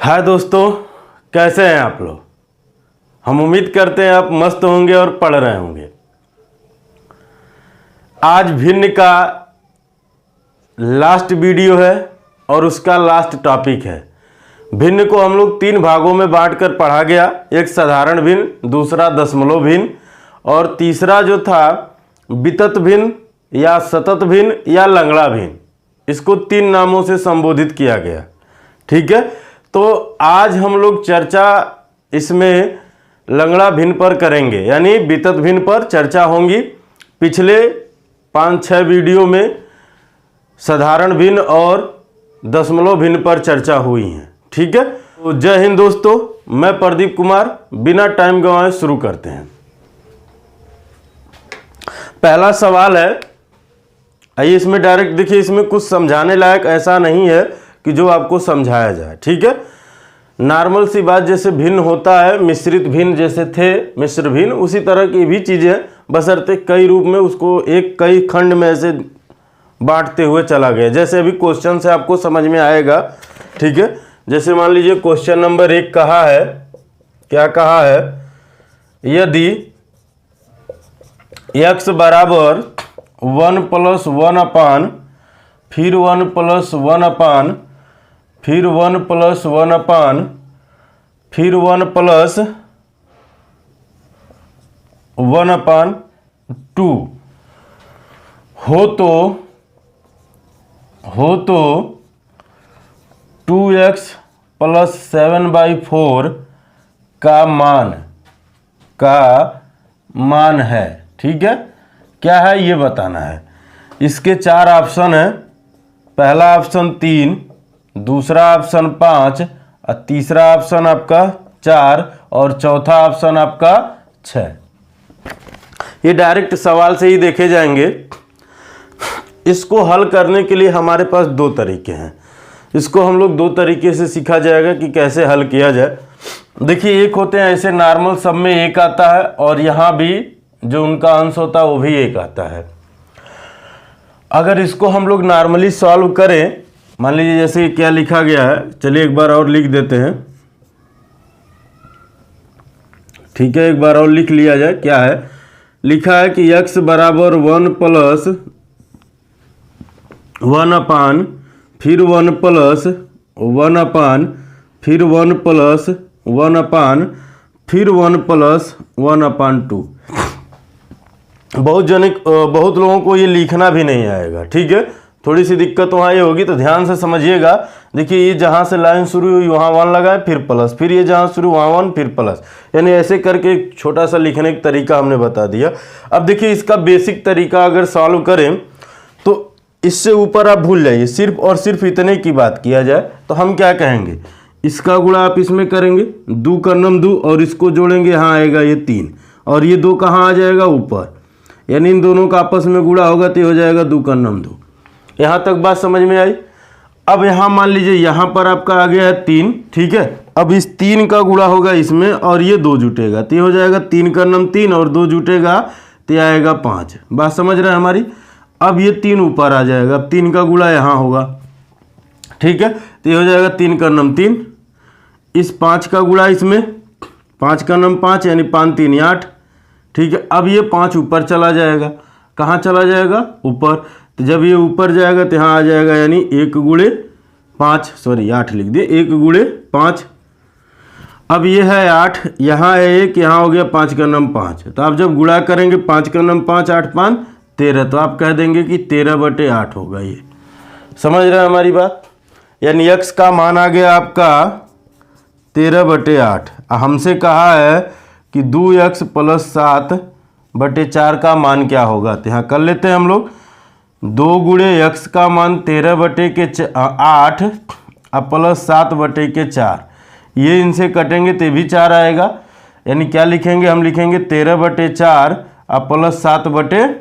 हाय दोस्तों, कैसे हैं आप लोग। हम उम्मीद करते हैं आप मस्त होंगे और पढ़ रहे होंगे। आज भिन्न का लास्ट वीडियो है और उसका लास्ट टॉपिक है। भिन्न को हम लोग 3 भागों में बांटकर पढ़ा गया। एक साधारण भिन्न, दूसरा दशमलव भिन्न और तीसरा जो था वितत भिन्न या सतत भिन्न या लंगड़ा भिन्न। इसको 3 नामों से संबोधित किया गया। ठीक है, तो आज हम लोग चर्चा इसमें लंगड़ा भिन्न पर करेंगे, यानी वितत भिन्न पर चर्चा होंगी। पिछले 5-6 वीडियो में साधारण भिन्न और दशमलव भिन्न पर चर्चा हुई है। ठीक है, तो जय हिंद दोस्तों, मैं प्रदीप कुमार। बिना टाइम गंवाए शुरू करते हैं। पहला सवाल है, आइए इसमें डायरेक्ट देखिए। इसमें कुछ समझाने लायक ऐसा नहीं है कि जो आपको समझाया जाए। ठीक है, नॉर्मल सी बात, जैसे भिन्न होता है, मिश्रित भिन्न जैसे थे, मिश्र भिन्न, उसी तरह की भी चीज़ें बशर्ते कई रूप में उसको कई खंड में ऐसे बांटते हुए चला गया। जैसे अभी क्वेश्चन से आपको समझ में आएगा। ठीक है, जैसे मान लीजिए क्वेश्चन नंबर 1 कहा है, क्या कहा है, यदि x बराबर 1 + 1 अपान फिर 1 + 1 अपान फिर 1 + 1 अपान फिर 1 + 1 अपान 2 हो तो 2x + 7/4 का मान है। ठीक है, क्या है ये बताना है। इसके 4 ऑप्शन हैं। पहला ऑप्शन 3, दूसरा ऑप्शन 5 और तीसरा ऑप्शन आपका 4 और चौथा ऑप्शन आपका 6। ये डायरेक्ट सवाल से ही देखे जाएंगे। इसको हल करने के लिए हमारे पास 2 तरीके हैं। इसको हम लोग 2 तरीके से सीखा जाएगा कि कैसे हल किया जाए। देखिए, एक होते हैं ऐसे नॉर्मल, सब में 1 आता है और यहाँ भी जो उनका अंश होता है वो भी 1 आता है। अगर इसको हम लोग नॉर्मली सॉल्व करें, मान लीजिए जैसे क्या लिखा गया है, चलिए एक बार और लिख देते हैं। ठीक है, एक बार और लिख लिया जाए। क्या है लिखा है कि x बराबर 1 + 1 अपान फिर 1 + 1 अपान फिर 1 + 1 अपान फिर 1 + 1 अपान 2। बहुत लोगों को ये लिखना भी नहीं आएगा। ठीक है, थोड़ी सी दिक्कत वहाँ ये होगी, तो ध्यान से समझिएगा। देखिए, ये जहाँ से लाइन शुरू हुई वहाँ 1 लगाए, फिर प्लस, फिर ये जहाँ शुरू वहाँ 1 फिर प्लस, यानी ऐसे करके एक छोटा सा लिखने का तरीका हमने बता दिया। अब देखिए, इसका बेसिक तरीका अगर सॉल्व करें तो इससे ऊपर आप भूल जाइए। सिर्फ और सिर्फ इतने की बात किया जाए तो हम क्या कहेंगे, इसका गुणा आप इसमें करेंगे, 2 × 2 और इसको जोड़ेंगे, यहाँ आएगा ये 3 और ये 2 कहाँ आ जाएगा, ऊपर, यानी इन दोनों का आपस में गुणा होगा तो हो जाएगा 2 × 2। यहाँ तक बात समझ में आई। अब यहाँ मान लीजिए यहाँ पर आपका आ गया है 3। ठीक है, अब इस 3 का गुणा होगा इसमें और ये 2 जुटेगा तो हो जाएगा 3 × 3 और 2 जुटेगा तो आएगा 5। बात समझ रहे हैं हमारी। अब ये 3 ऊपर आ जाएगा, अब 3 का गुणा यहाँ होगा। ठीक है, तो हो जाएगा 3 × 3, इस 5 का गुणा इसमें, 5 × 5 यानी 5 × 3 = 8। ठीक है, अब ये 5 ऊपर चला जाएगा, कहाँ चला जाएगा, ऊपर। तो जब ये ऊपर जाएगा तो यहाँ आ जाएगा, यानी 1 × 5, सॉरी 8 लिख दिए, 1 × 5। अब ये है 8, यहाँ है 1, यहाँ हो गया 5 × 5। तो आप जब गुणा करेंगे 5 × 5 8 × 5 13, तो आप कह देंगे कि 13/8 होगा। ये समझ रहे हैं हमारी बात। यानी x का मान आ गया आपका 13/8। हमसे कहा है कि 2x + 7/4 का मान क्या होगा, तो यहाँ कर लेते हैं हम लोग। 2 × x का मान 13/8 + 7/4, ये इनसे कटेंगे तो भी 4 आएगा। यानी क्या लिखेंगे, हम लिखेंगे 13/4 + 7/4।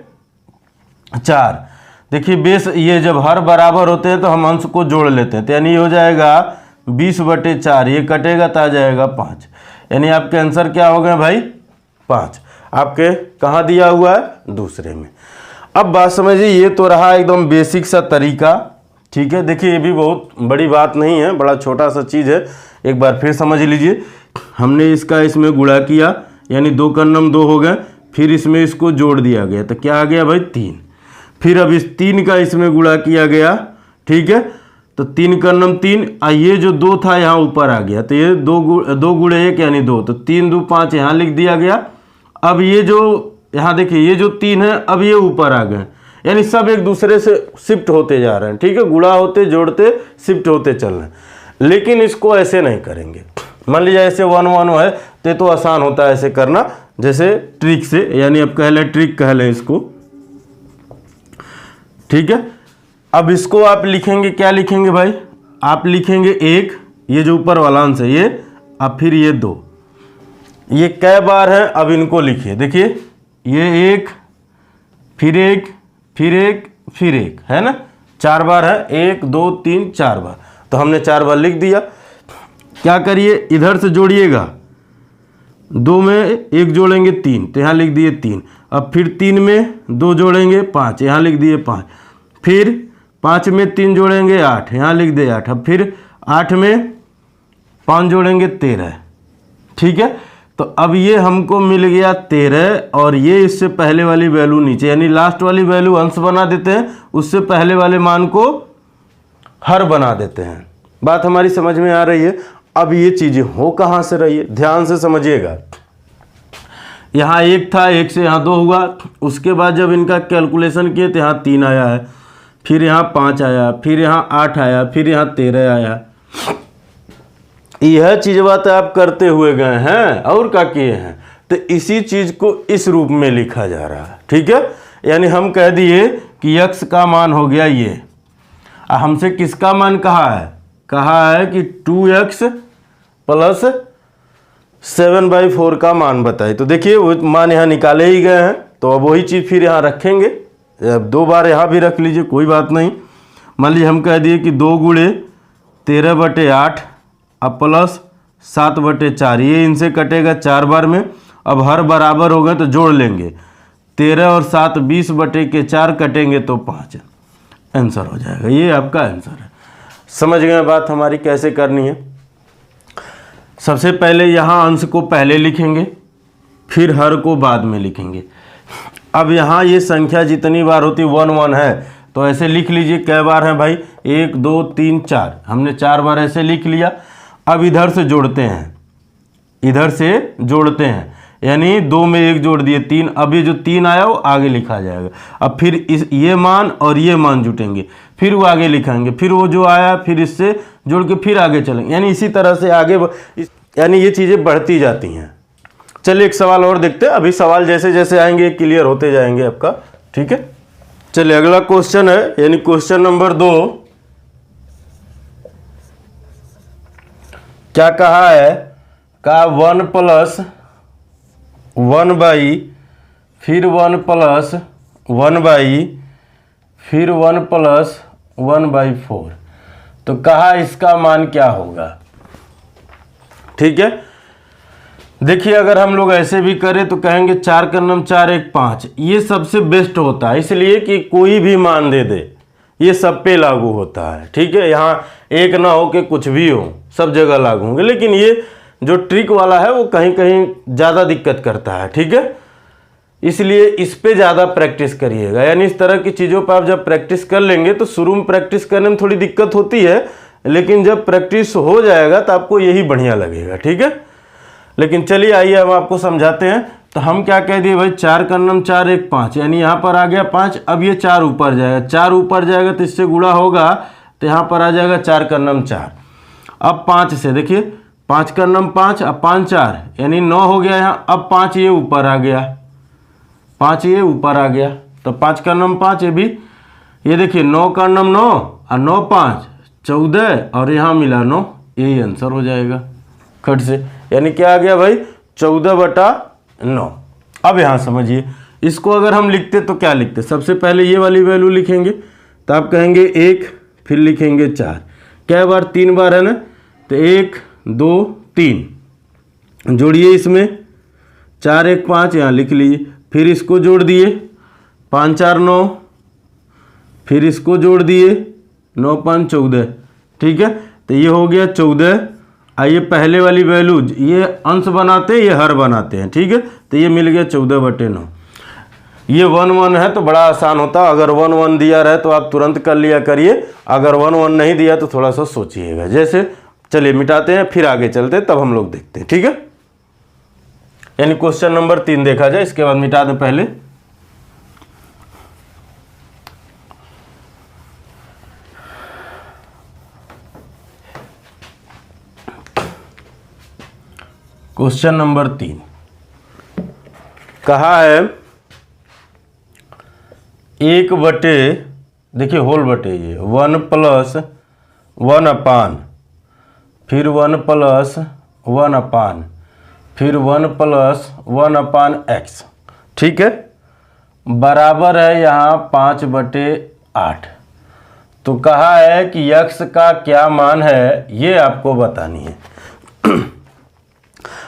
देखिए, बेस ये जब हर बराबर होते हैं तो हम अंश को जोड़ लेते हैं, तो यानी हो जाएगा 20/4, ये कटेगा तो आ जाएगा 5। यानी आपके आंसर क्या हो गए भाई, 5। आपके कहाँ दिया हुआ है, दूसरे में। अब बात समझिए, ये तो रहा एकदम बेसिक सा तरीका। ठीक है, देखिए ये भी बहुत बड़ी बात नहीं है, बड़ा छोटा सा चीज़ है, एक बार फिर समझ लीजिए। हमने इसका इसमें गुणा किया, यानी 2 का नम 2 हो गए, फिर इसमें इसको जोड़ दिया गया तो क्या आ गया भाई 3। फिर अब इस 3 का इसमें गुणा किया गया, ठीक है, तो 3 का नम 3, ये जो 2 था यहाँ ऊपर आ गया, तो ये 2 गुणे 1 यानी 2, तो 3 2 5 यहाँ लिख दिया गया। अब ये जो यहाँ देखिए ये जो 3 है अब ये ऊपर आ गए, यानी सब एक दूसरे से शिफ्ट होते जा रहे हैं, ठीक है, गुणा होते जोड़ते शिफ्ट होते चल रहे हैं। लेकिन इसको ऐसे नहीं करेंगे, मान लीजिए ऐसे 1 1 है तो ये तो आसान होता है ऐसे करना, जैसे ट्रिक से, यानी अब कह लें ट्रिक कह लें इसको, ठीक है। अब इसको आप लिखेंगे, क्या लिखेंगे भाई, आप लिखेंगे 1, ये जो ऊपर वाला अंश है ये, अब फिर ये 2, ये कै बार है अब इनको लिखिए, देखिए ये 1 फिर 1 फिर 1 फिर 1 है ना, 4 बार है, 1 2 3 4 बार, तो हमने 4 बार लिख दिया। क्या करिए, इधर से जोड़िएगा, 2 में 1 जोड़ेंगे 3, तो यहाँ लिख दिए 3, अब फिर 3 में 2 जोड़ेंगे 5, यहाँ लिख दिए 5, फिर 5 में 3 जोड़ेंगे 8, यहाँ लिख दिए 8, अब फिर 8 में 5 जोड़ेंगे 13, ठीक है। तो अब ये हमको मिल गया 13, और ये इससे पहले वाली वैल्यू नीचे, यानी लास्ट वाली वैल्यू अंश बना देते हैं, उससे पहले वाले मान को हर बना देते हैं। बात हमारी समझ में आ रही है। अब ये चीज़ें हो कहाँ से रही है, ध्यान से समझिएगा। यहाँ 1 था, 1 से यहाँ 2 हुआ, उसके बाद जब इनका कैलकुलेशन किए तो यहाँ 3 आया है, फिर यहाँ 5 आया, फिर यहाँ 8 आया, फिर यहाँ 13 आया। यह चीज़ बात आप करते हुए गए हैं और क्या किए हैं, तो इसी चीज़ को इस रूप में लिखा जा रहा है, ठीक है। यानी हम कह दिए कि x का मान हो गया ये, हमसे किसका मान कहा है कि 2x प्लस 7/4 का मान बताए। तो देखिए वो मान यहाँ निकाले ही गए हैं, तो अब वही चीज़ फिर यहाँ रखेंगे, अब 2 बार यहाँ भी रख लीजिए, कोई बात नहीं। मान लीजिए हम कह दिए कि 2 गुणे 13/8 अब प्लस 7/4, ये इनसे कटेगा 4 बार में, अब हर बराबर हो गए तो जोड़ लेंगे, 13 और 7 20/4 कटेंगे तो 5, आंसर हो जाएगा, ये आपका आंसर है। समझ गए बात हमारी कैसे करनी है। सबसे पहले यहाँ अंश को पहले लिखेंगे, फिर हर को बाद में लिखेंगे। अब यहाँ ये संख्या जितनी बार होती 1 1 है, तो ऐसे लिख लीजिए, कै बार है भाई 1 2 3 4, हमने 4 बार ऐसे लिख लिया। अब इधर से जोड़ते हैं, इधर से जोड़ते हैं, यानी 2 में 1 जोड़ दिए 3, अब ये जो 3 आया वो आगे लिखा जाएगा। अब फिर इस ये मान और ये मान जुटेंगे, फिर वो आगे लिखेंगे, फिर वो जो आया फिर इससे जोड़ के फिर आगे चलेंगे, यानी इसी तरह से आगे यानी ये चीज़ें बढ़ती जाती हैं। चलिए एक सवाल और देखते हैं, अभी सवाल जैसे जैसे आएंगे क्लियर होते जाएंगे आपका, ठीक है। चलिए अगला क्वेश्चन है, यानी क्वेश्चन नंबर 2। क्या कहा है, का 1 + 1/, फिर 1 + 1/, फिर 1 + 1/4, तो कहा इसका मान क्या होगा, ठीक है। देखिए अगर हम लोग ऐसे भी करें तो कहेंगे 4 का नम 4 1 5, ये सबसे बेस्ट होता है, इसलिए कि कोई भी मान दे दे, ये सब पे लागू होता है, ठीक है। यहाँ एक ना हो कि कुछ भी हो, सब जगह लागू होंगे, लेकिन ये जो ट्रिक वाला है वो कहीं कहीं ज़्यादा दिक्कत करता है, ठीक है। इसलिए इस पे ज़्यादा प्रैक्टिस करिएगा, यानी इस तरह की चीज़ों पर आप जब प्रैक्टिस कर लेंगे तो शुरू में प्रैक्टिस करने में थोड़ी दिक्कत होती है, लेकिन जब प्रैक्टिस हो जाएगा तो आपको यही बढ़िया लगेगा, ठीक है। लेकिन चलिए आइए हम आपको समझाते हैं। तो हम क्या कह दिए भाई, 4 का नम 4 1 5, यानी यहाँ पर आ गया 5, अब ये 4 ऊपर जाएगा, 4 ऊपर जाएगा तो इससे गुणा होगा, तो यहाँ पर आ जाएगा 4 का नम 4। अब 5 से देखिए, 5 का नम 5, अब 5 4 यानी 9 हो गया यहाँ, अब 5 ये ऊपर आ गया, 5 ये ऊपर आ गया, तो 5 का नम 5, ये भी ये देखिए 9 का नम 9 और 9 5 14, और यहाँ मिला 9, यही आंसर हो जाएगा खट से, यानी क्या आ गया भाई 14/9। अब यहाँ समझिए, इसको अगर हम लिखते तो क्या लिखते, सबसे पहले ये वाली वैल्यू लिखेंगे, तो आप कहेंगे 1, फिर लिखेंगे 4, क्या बार 3 बार है ना, तो 1 2 3 जोड़िए, इसमें 4 1 5 यहाँ लिख लीजिए, फिर इसको जोड़ दिए 5 4 9, फिर इसको जोड़ दिए 9 5 14, ठीक है। तो ये हो गया 14। ये पहले वाली वैल्यू ये अंश बनाते हैं, ये हर बनाते हैं, ठीक है। तो ये मिल गया 14/9। ये 1 1 है तो बड़ा आसान होता। अगर 1 1 दिया रहे तो आप तुरंत कर लिया करिए, अगर 1 1 नहीं दिया तो थोड़ा सा सोचिएगा। जैसे चलिए मिटाते हैं, फिर आगे चलते हैं, तब हम लोग देखते हैं, ठीक है। यानी क्वेश्चन नंबर 3 देखा जाए, इसके बाद मिटा दें पहले। क्वेश्चन नंबर 3 कहा है 1 बटे, देखिए होल बटे ये 1 + 1/, फिर 1 + 1/, फिर 1 + 1/x, ठीक है, बराबर है यहाँ 5/8। तो कहा है कि x का क्या मान है ये आपको बतानी है।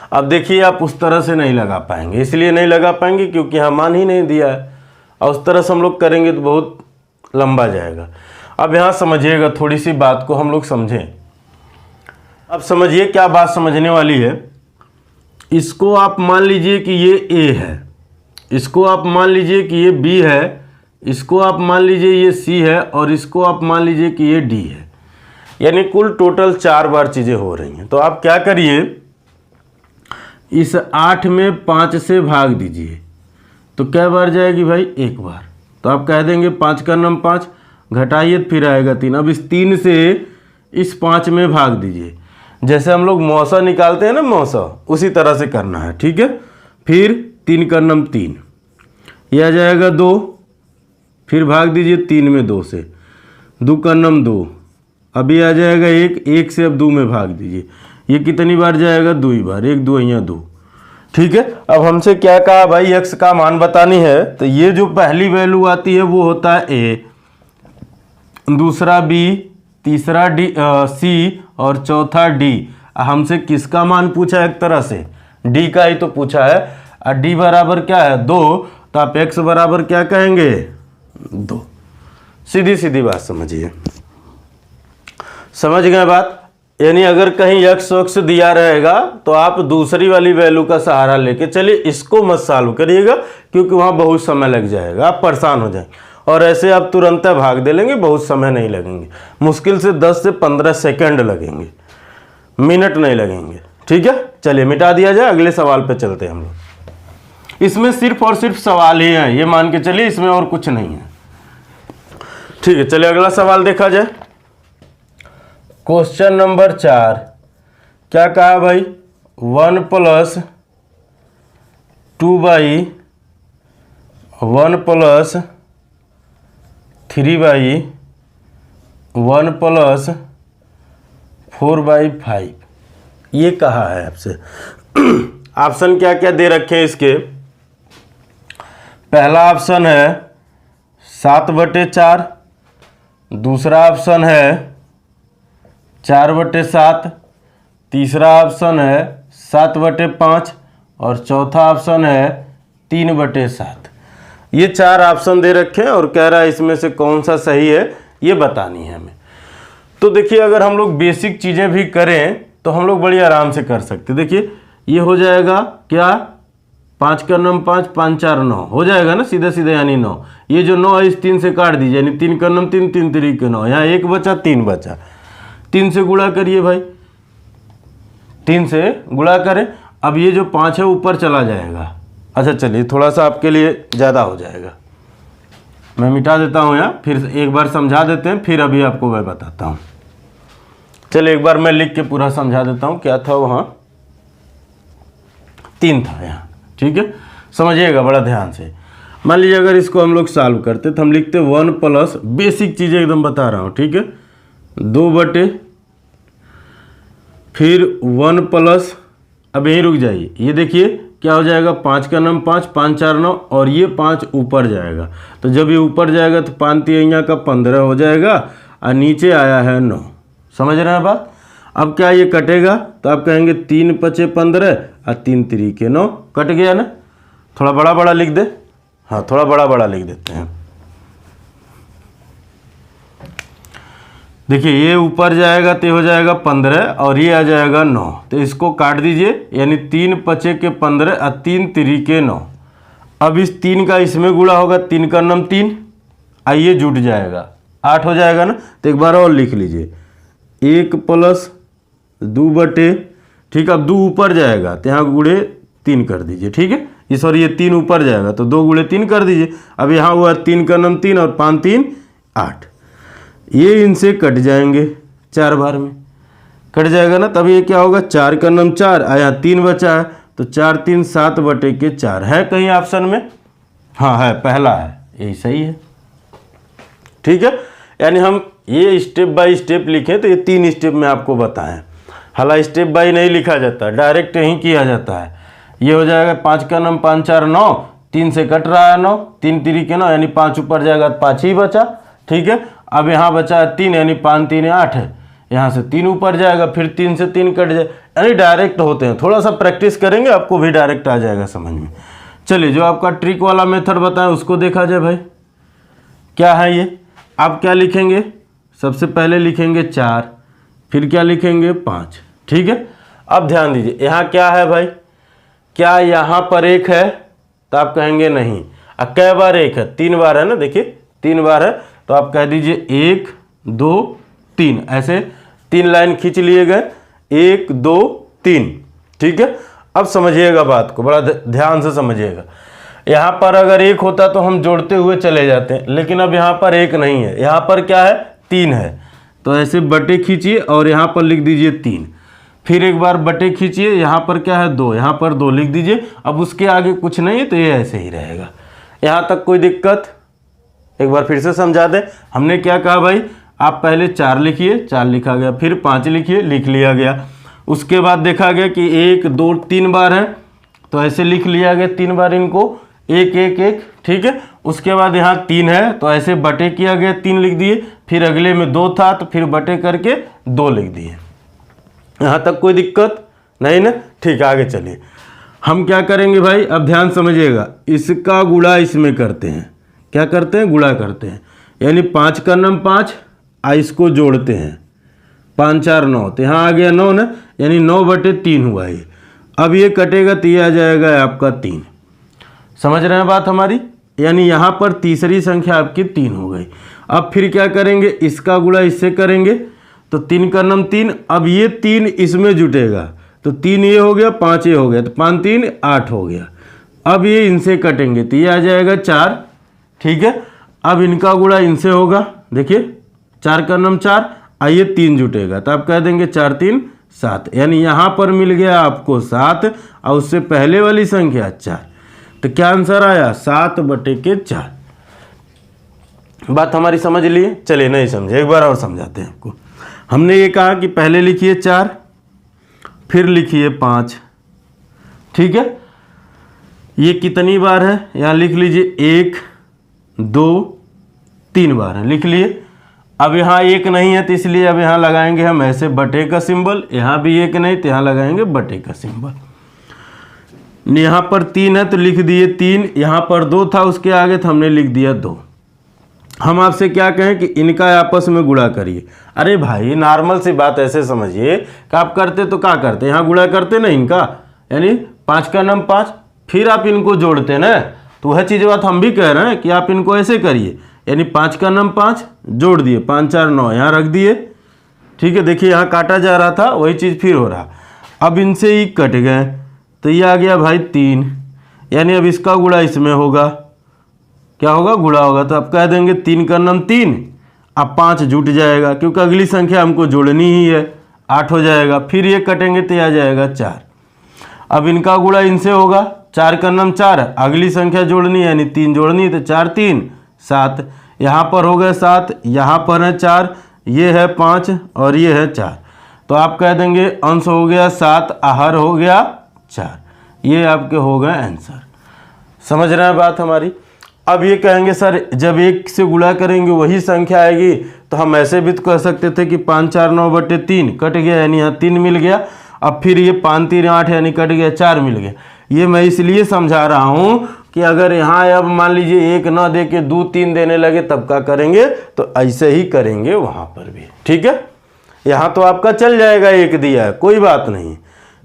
अब देखिए आप उस तरह से नहीं लगा पाएंगे, इसलिए नहीं लगा पाएंगे क्योंकि यहाँ मान ही नहीं दिया है, और उस तरह से हम लोग करेंगे तो बहुत लंबा जाएगा। अब यहाँ समझिएगा, थोड़ी सी बात को हम लोग समझें। अब समझिए क्या बात समझने वाली है। इसको आप मान लीजिए कि ये A है, इसको आप मान लीजिए कि ये B है, इसको आप मान लीजिए ये C है, और इसको आप मान लीजिए कि ये D है। यानी कुल टोटल 4 बार चीज़ें हो रही हैं। तो आप क्या करिए, इस 8 में 5 से भाग दीजिए, तो क्या बार जाएगी भाई, 1 बार। तो आप कह देंगे 5 का नम 5, घटाइए फिर आएगा 3। अब इस 3 से इस 5 में भाग दीजिए, जैसे हम लोग मौसा निकालते हैं ना, मौसा, उसी तरह से करना है, ठीक है। फिर 3 का नम 3, यह आ जाएगा 2, फिर भाग दीजिए 3 में 2 से, 2 का नम 2, अभी आ जाएगा 1, 1 से अब 2 में भाग दीजिए, ये कितनी बार जाएगा, 2 ही बार, 1 2 यहाँ 2, ठीक है। अब हमसे क्या कहा भाई, x का मान बतानी है। तो ये जो पहली वैल्यू आती है वो होता है a, दूसरा b, तीसरा d c और चौथा d। हमसे किसका मान पूछा है, एक तरह से d का ही तो पूछा है। और d बराबर क्या है, 2, तो आप x बराबर क्या कहेंगे, 2। सीधी सीधी बात समझिए, समझ गए बात। यानी अगर कहीं x दिया रहेगा तो आप दूसरी वाली वैल्यू का सहारा लेके चलिए, इसको मत सॉल्व करिएगा क्योंकि वहाँ बहुत समय लग जाएगा, आप परेशान हो जाएंगे। और ऐसे आप तुरंत भाग दे लेंगे, बहुत समय नहीं लगेंगे, मुश्किल से 10 से 15 सेकंड लगेंगे, मिनट नहीं लगेंगे, ठीक है। चलिए मिटा दिया जाए, अगले सवाल पे चलते हैं हम लोग। इसमें सिर्फ और सिर्फ सवाल ही है, ये मान के चलिए, इसमें और कुछ नहीं है, ठीक है। चलिए अगला सवाल देखा जाए। क्वेश्चन नंबर 4 क्या कहा भाई, 1 + 2/, 1 + 3/, 1 + 4/5, ये कहा है आपसे। ऑप्शन क्या क्या दे रखे हैं इसके। पहला ऑप्शन है 7/4, दूसरा ऑप्शन है 4/7, तीसरा ऑप्शन है 7/5 और चौथा ऑप्शन है 3/7। ये 4 ऑप्शन दे रखे हैं और कह रहा है इसमें से कौन सा सही है ये बतानी है हमें। तो देखिए अगर हम लोग बेसिक चीज़ें भी करें तो हम लोग बड़ी आराम से कर सकते। देखिए ये हो जाएगा क्या, 5 का नम 5, 5 4 9 हो जाएगा ना, सीधे सीधे यानी 9। ये जो 9 है इस 3 से काट दीजिए, यानी 3 का नम 3, 3 3 के 9, यहाँ 1 बचा 3 बचा, 3 से गुणा करिए भाई, 3 से गुणा करें। अब ये जो 5 है ऊपर चला जाएगा। अच्छा चलिए थोड़ा सा आपके लिए ज़्यादा हो जाएगा, मैं मिटा देता हूँ यहाँ, फिर एक बार समझा देते हैं, फिर अभी आपको मैं बताता हूँ। चलिए एक बार मैं लिख के पूरा समझा देता हूँ। क्या था वहाँ, 3 था यहाँ, ठीक है, समझिएगा बड़ा ध्यान से। मान लीजिए अगर इसको हम लोग सॉल्व करते तो हम लिखते 1 + बेसिक चीज़ें एकदम बता रहा हूँ, ठीक है, 2/, फिर 1 +, अब यहीं रुक जाइए, ये देखिए क्या हो जाएगा, 5 का नम 5, 5 4 9 और ये 5 ऊपर जाएगा। तो जब ये ऊपर जाएगा तो 5 3 का 15 हो जाएगा और नीचे आया है 9। समझ रहे हैं बात। अब क्या ये कटेगा, तो आप कहेंगे 3 × 5 = 15 और 3 3 के 9, कट गया ना। थोड़ा बड़ा बड़ा लिख दे, हाँ थोड़ा बड़ा बड़ा लिख देते हैं। देखिए ये ऊपर जाएगा तो हो जाएगा 15 और ये आ जाएगा 9, तो इसको काट दीजिए, यानी 3 पचे के 15 और 3 तिरी के 9। अब इस 3 का इसमें गुणा होगा, 3 का नम 3, आइए जुट जाएगा 8 हो जाएगा ना। तो एक बार और लिख लीजिए, 1 प्लस 2 बटे, ठीक है। अब 2 ऊपर जाएगा तो यहाँ गुणे 3 कर दीजिए, ठीक है। ये सॉरी ये 3 ऊपर जाएगा तो 2 गुणे 3 कर दीजिए। अब यहाँ हुआ 3 का नम 3 और 5 3 8, ये इनसे कट जाएंगे 4 बार में कट जाएगा ना। तब ये क्या होगा, 4 का नम 4, यहाँ 3 बचा है तो 4 3 7 बटे के 4 है कहीं ऑप्शन में? हाँ है, पहला है, यही सही है, ठीक है। यानी हम ये स्टेप बाय स्टेप लिखें तो ये 3 स्टेप में आपको बताएं। हालांकि स्टेप बाय नहीं लिखा जाता, डायरेक्ट यहीं किया जाता है। ये हो जाएगा 5 का नम 5 4 9, 3 से कट रहा है 9, 3 तिरी के 9, यानी 5 ऊपर जाएगा तो 5 ही बचा, ठीक है। अब यहाँ बचा है 3, यानी 5 3 8 है, यहाँ से 3 ऊपर जाएगा, फिर 3 से 3 कट जाए, यानी डायरेक्ट होते हैं। थोड़ा सा प्रैक्टिस करेंगे आपको भी डायरेक्ट आ जाएगा समझ में। चलिए जो आपका ट्रिक वाला मेथड बताएं उसको देखा जाए भाई। क्या है ये, आप क्या लिखेंगे, सबसे पहले लिखेंगे 4, फिर क्या लिखेंगे 5, ठीक है। अब ध्यान दीजिए यहाँ क्या है भाई, क्या यहाँ पर 1 है, तो आप कहेंगे नहीं। अब कै बार 1 है, 3 बार है ना, देखिए 3 बार है, तो आप कह दीजिए 1 2 3, ऐसे 3 लाइन खींच लिए गए, 1 2 3, ठीक है। अब समझिएगा बात को, बड़ा ध्यान से समझिएगा। यहाँ पर अगर 1 होता तो हम जोड़ते हुए चले जाते हैं, लेकिन अब यहाँ पर 1 नहीं है, यहाँ पर क्या है 3 है, तो ऐसे बटे खींचिए और यहाँ पर लिख दीजिए 3, फिर एक बार बटे खींचिए, यहाँ पर क्या है 2, यहाँ पर 2 लिख दीजिए। अब उसके आगे कुछ नहीं है तो ये ऐसे ही रहेगा। यहाँ तक कोई दिक्कत? एक बार फिर से समझा दें। हमने क्या कहा भाई, आप पहले 4 लिखिए, 4 लिखा गया, फिर 5 लिखिए, लिख लिया गया। उसके बाद देखा गया कि 1 2 3 बार है तो ऐसे लिख लिया गया 3 बार इनको, 1 1 1, ठीक है। उसके बाद यहाँ 3 है तो ऐसे बटे किया गया, 3 लिख दिए, फिर अगले में 2 था तो फिर बटे करके 2 लिख दिए। यहाँ तक कोई दिक्कत नहीं ना, ठीक है। आगे चलिए हम क्या करेंगे भाई, अब ध्यान समझिएगा। इसका गुणा इसमें करते हैं, क्या करते हैं, गुणा करते हैं, यानी 5 का नम 5, इसको जोड़ते हैं, 5 4 9, तो यहाँ आ गया 9 ना, यानी 9 बटे 3 हुआ ये। अब ये कटेगा तो ये आ जाएगा आपका 3, समझ रहे हैं बात हमारी, यानी यहाँ पर तीसरी संख्या आपकी 3 हो गई। अब फिर क्या करेंगे, इसका गुणा इससे करेंगे, तो 3 का नम 3, अब ये 3 इसमें जुटेगा तो 3 ये हो गया, 5 ये हो गया, तो 5 3 8 हो गया। अब ये इनसे कटेंगे तो ये आ जाएगा 4, ठीक है। अब इनका गुणा इनसे होगा, देखिए 4 का नम 4, आइए 3 जुटेगा तो आप कह देंगे 4 3 7, यानी यहाँ पर मिल गया आपको 7 और उससे पहले वाली संख्या 4, तो क्या आंसर आया 7 बटे के 4। बात हमारी समझ लिए? चलिए नहीं समझे, एक बार और समझाते हैं आपको। हमने ये कहा कि पहले लिखिए 4, फिर लिखिए 5, ठीक है। ये कितनी बार है, यहाँ लिख लीजिए 1 2 3 बार है, लिख लिए। अब यहाँ 1 नहीं है तो इसलिए अब यहाँ लगाएंगे हम ऐसे बटे का सिंबल, यहाँ भी 1 नहीं तो यहाँ लगाएंगे बटे का सिंबल। यहाँ पर 3 है तो लिख दिए 3, यहाँ पर 2 था उसके आगे तो हमने लिख दिया 2। हम आपसे क्या कहें कि इनका आपस में गुणा करिए। अरे भाई नॉर्मल सी बात ऐसे समझिए कि आप करते तो क्या करते, यहाँ गुणा करते ना इनका, यानी 5 का नम 5, फिर आप इनको जोड़ते ना, तो वह चीज़ बात हम भी कह रहे हैं कि आप इनको ऐसे करिए, यानी 5 का नम 5 जोड़ दिए, 5 4 9 यहाँ रख दिए, ठीक है। देखिए यहाँ काटा जा रहा था वही चीज़ फिर हो रहा, अब इनसे ही कट गए तो ये आ गया भाई 3, यानी अब इसका गुणा इसमें होगा, क्या होगा, गुणा होगा, तो आप कह देंगे 3 का नम 3, अब 5 जुट जाएगा क्योंकि अगली संख्या हमको जोड़नी ही है, 8 हो जाएगा, फिर ये कटेंगे तो आ जाएगा 4। अब इनका गुणा इनसे होगा, 4 का नम 4, अगली संख्या जोड़नी है यानी 3 जोड़नी है, तो 4 3 7, यहाँ पर हो गए 7, यहाँ पर है 4, ये है 5 और ये है 4, तो आप कह देंगे अंश हो गया 7, आहर हो गया 4, ये आपके हो गए आंसर। समझ रहे हैं बात हमारी? अब ये कहेंगे सर जब 1 से गुणा करेंगे वही संख्या आएगी, तो हम ऐसे भी तो कह सकते थे कि 5 4 9 बटे 3 कट गया, यानी यहाँ 3 मिल गया। अब फिर ये 5 3 8 यानी कट गया 4 मिल गया, ये मैं इसलिए समझा रहा हूँ कि अगर यहाँ अब मान लीजिए 1 न दे के 2 3 देने लगे तब क्या करेंगे, तो ऐसे ही करेंगे वहाँ पर भी। ठीक है, यहाँ तो आपका चल जाएगा 1 दिया है, कोई बात नहीं,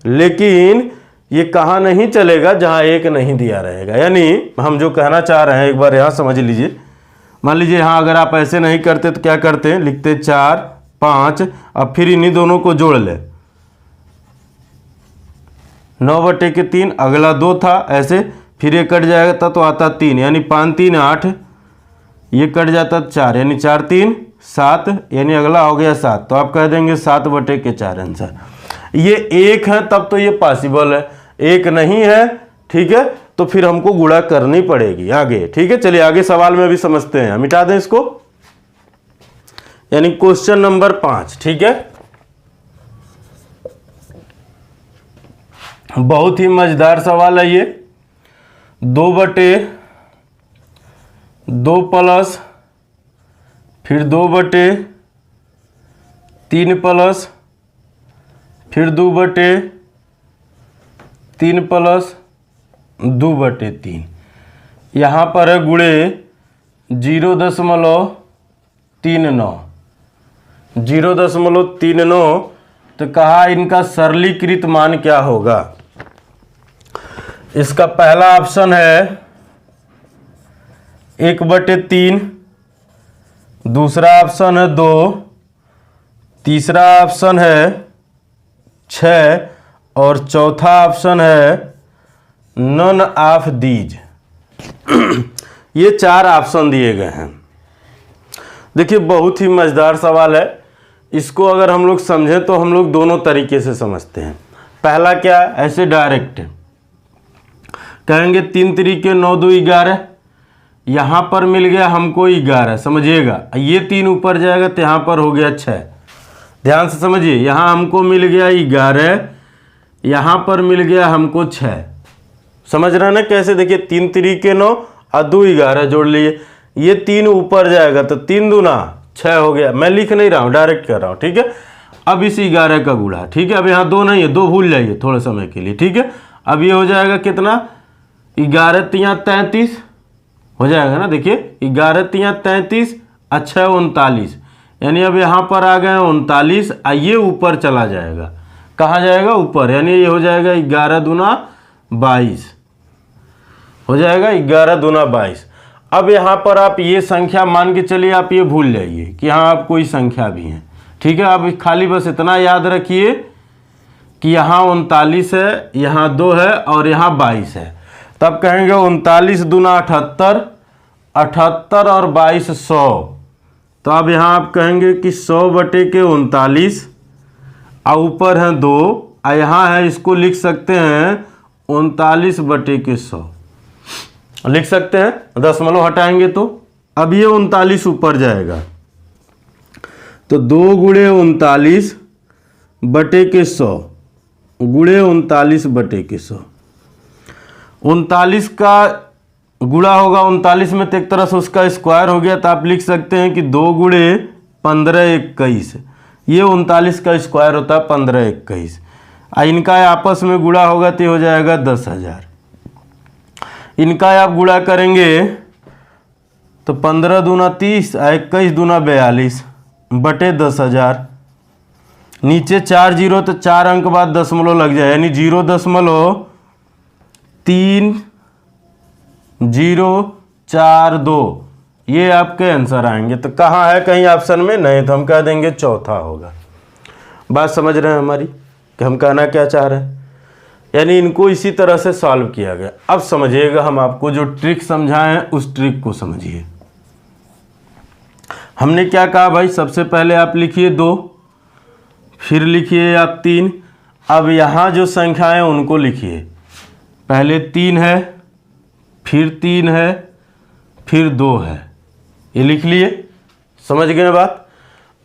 लेकिन ये कहाँ नहीं चलेगा, जहाँ 1 नहीं दिया रहेगा। यानी हम जो कहना चाह रहे हैं एक बार यहाँ समझ लीजिए। मान लीजिए यहाँ अगर आप ऐसे नहीं करते तो क्या करते हैं, लिखते 4 5, अब फिर इन्हीं दोनों को जोड़ ले, 9/3, अगला 2 था ऐसे, फिर ये कट जाएगा तो आता 3, यानी 5 3 8, ये कट जाता 4, यानी 4 3 7, यानी अगला हो गया 7। तो आप कह देंगे 7/4 आंसर। ये 1 है तब तो ये पॉसिबल है, 1 नहीं है, ठीक है, तो फिर हमको गुणा करनी पड़ेगी आगे। ठीक है, चलिए आगे सवाल में भी समझते हैं, मिटा दें इसको। यानी क्वेश्चन नंबर 5। ठीक है, बहुत ही मजेदार सवाल है ये। 2/2 प्लस फिर 2/3 प्लस फिर 2/3 प्लस 2/3, यहाँ पर है गुणे 0.39, 0.39। तो कहा इनका सरलीकृत मान क्या होगा। इसका पहला ऑप्शन है 1/3, दूसरा ऑप्शन है 2, तीसरा ऑप्शन है 6 और चौथा ऑप्शन है नन ऑफ दीज। ये 4 ऑप्शन दिए गए हैं। देखिए बहुत ही मज़ेदार सवाल है। इसको अगर हम लोग समझें तो हम लोग दोनों तरीके से समझते हैं। पहला क्या, ऐसे डायरेक्ट कहेंगे 3 तरीके 9 2 11, यहाँ पर मिल गया हमको 11, समझिएगा। ये 3 ऊपर जाएगा तो यहाँ पर हो गया 6। ध्यान से समझिए, यहाँ हमको मिल गया 11, यहाँ पर मिल गया हमको 6। समझ रहे हैं ना कैसे। देखिए 3 तरीके 9 और 2 11 जोड़ लिए, ये 3 ऊपर जाएगा तो 3 दूना 6 हो गया। मैं लिख नहीं रहा हूँ, डायरेक्ट कर रहा हूँ। ठीक है, अब इस 11 का गुणा, ठीक है, अब यहाँ 2 नहीं है, 2 भूल जाइए थोड़े समय के लिए। ठीक है, अब ये हो जाएगा कितना, 11 3 33 हो जाएगा ना। देखिए 11 3 33 और 6 39, यानी अब यहाँ पर आ गए 39, ये ऊपर चला जाएगा। कहाँ जाएगा, ऊपर, यानी ये हो जाएगा 11 दूना 22 हो जाएगा, 11 दूना 22। अब यहाँ पर आप ये संख्या मान के चलिए, आप ये भूल जाइए कि हाँ आप कोई संख्या भी हैं। ठीक है, अब खाली बस इतना याद रखिए कि यहाँ 39 है, यहाँ 2 है और यहाँ 22 है। तब कहेंगे 39 दूना 78, 78 और 22 100। तो अब यहाँ आप कहेंगे कि 100/39 और ऊपर है 2 और यहाँ है, इसको लिख सकते हैं 39/100 लिख सकते हैं। दशमलव हटाएंगे तो अब ये 39 ऊपर जाएगा, तो 2 गुणे 39/100 गुणे 39/100। 39 का गुणा होगा 39 में, तो एक तरह से उसका स्क्वायर हो गया। तो आप लिख सकते हैं कि 2 गुणे 15 21, ये 39 का स्क्वायर होता है 15 21। इनका आपस में गुणा होगा तो हो जाएगा 10,000। इनका आप गुणा करेंगे तो 15 दूना 30 और 21 दूना 42 बटे 10,000। नीचे 4 जीरो तो 4 अंक बाद दशमलव लग जाए, यानी 0.3042, ये आपके आंसर आएंगे। तो कहाँ है, कहीं ऑप्शन में नहीं, तो हम कह देंगे चौथा होगा। बात समझ रहे हैं हमारी कि हम कहना क्या चाह रहे हैं। यानी इनको इसी तरह से सॉल्व किया गया। अब समझिएगा, हम आपको जो ट्रिक समझाएं उस ट्रिक को समझिए। हमने क्या कहा भाई, सबसे पहले आप लिखिए 2, फिर लिखिए आप 3। अब यहाँ जो संख्याएं उनको लिखिए, पहले 3 है, फिर 3 है, फिर 2 है, ये लिख लिए। समझ गए बात।